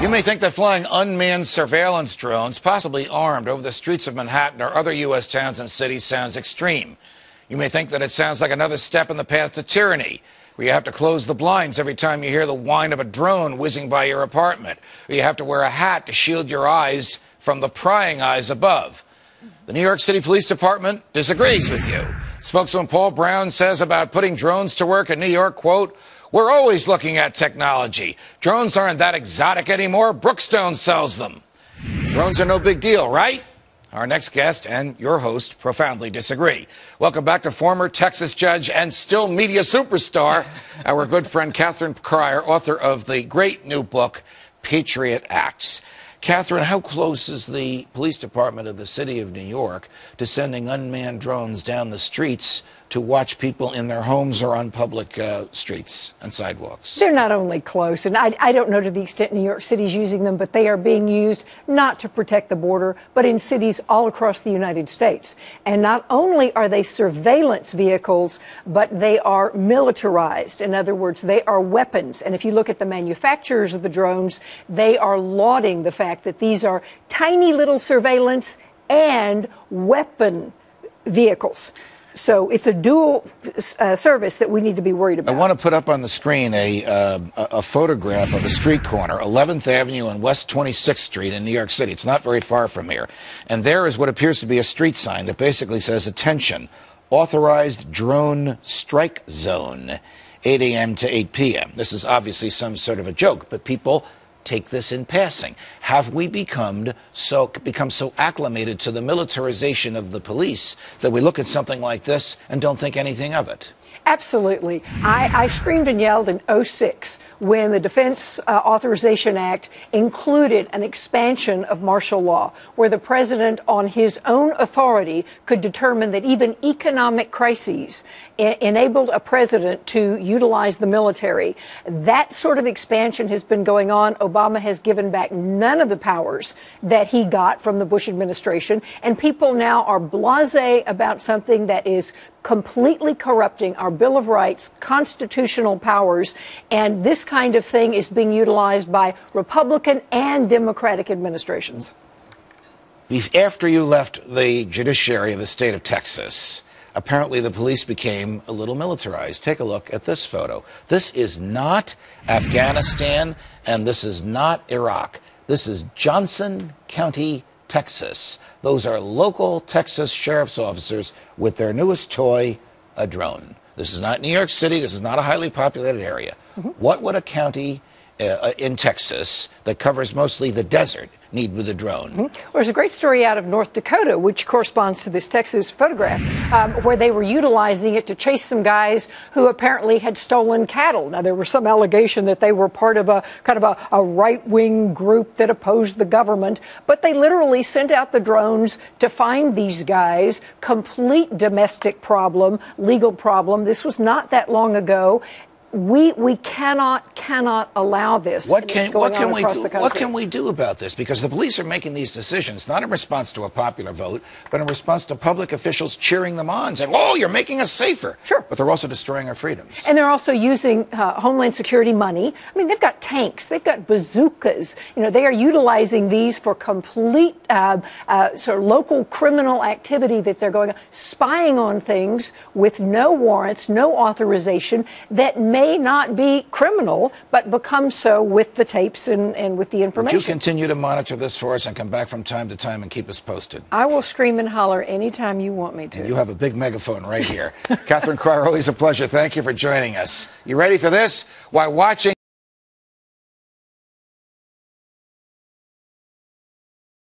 You may think that flying unmanned surveillance drones, possibly armed, over the streets of Manhattan or other U.S. towns and cities sounds extreme. You may think that it sounds like another step in the path to tyranny, where you have to close the blinds every time you hear the whine of a drone whizzing by your apartment, or you have to wear a hat to shield your eyes from the prying eyes above. The New York City Police Department disagrees with you. Spokesman Paul Brown says about putting drones to work in New York, quote, "We're always looking at technology. Drones aren't that exotic anymore. Brookstone sells them. Drones are no big deal, right?" Our next guest and your host profoundly disagree. Welcome back to former Texas judge and still media superstar, our good friend Catherine Cryer, author of the great new book, Patriot Acts. Catherine, how close is the police department of the city of New York to sending unmanned drones down the streets to watch people in their homes or on public streets and sidewalks? They're not only close, and I don't know to the extent New York City's using them, but they are being used not to protect the border, but in cities all across the United States. And not only are they surveillance vehicles, but they are militarized. In other words, they are weapons. And if you look at the manufacturers of the drones, they are lauding the fact that these are tiny little surveillance and weapon vehicles. So it's a dual service that we need to be worried about. I want to put up on the screen a photograph of a street corner, 11th Avenue and West 26th Street in New York City. It's not very far from here. And there is what appears to be a street sign that basically says, "Attention, authorized drone strike zone, 8 a.m. to 8 p.m. This is obviously some sort of a joke, but people take this in passing. Have we become so acclimated to the militarization of the police that we look at something like this and don't think anything of it? Absolutely. I screamed and yelled in 2006 when the Defense Authorization Act included an expansion of martial law, where the president on his own authority could determine that even economic crises enabled a president to utilize the military. That sort of expansion has been going on. Obama has given back none of the powers that he got from the Bush administration, and people now are blasé about something that is completely corrupting our Bill of Rights, constitutional powers, and this kind of thing is being utilized by Republican and Democratic administrations. After you left the judiciary of the state of Texas, apparently the police became a little militarized. Take a look at this photo. This is not Afghanistan, and this is not Iraq. This is Johnson County, Texas. Those are local Texas sheriff's officers with their newest toy, a drone. This is not New York City. This is not a highly populated area. What would a county in Texas that covers mostly the desert need with a drone? Well, there's a great story out of North Dakota, which corresponds to this Texas photograph, where they were utilizing it to chase some guys who apparently had stolen cattle. Now, there was some allegation that they were part of a kind of a right-wing group that opposed the government, but they literally sent out the drones to find these guys. Complete domestic problem, legal problem. This was not that long ago. We cannot allow this. What can we do about this? Because the police are making these decisions not in response to a popular vote, but in response to public officials cheering them on, saying, "Oh, you're making us safer." Sure. But they're also destroying our freedoms. And they're also using Homeland Security money. I mean, they've got tanks, they've got bazookas. You know, they are utilizing these for complete sort of local criminal activity that they're going on, spying on things with no warrants, no authorization that may not be criminal, but become so with the tapes and with the information. Would you continue to monitor this for us and come back from time to time and keep us posted? I will scream and holler anytime you want me to. And you have a big megaphone right here. Catherine Cryer, always a pleasure. Thank you for joining us. You ready for this? Why watching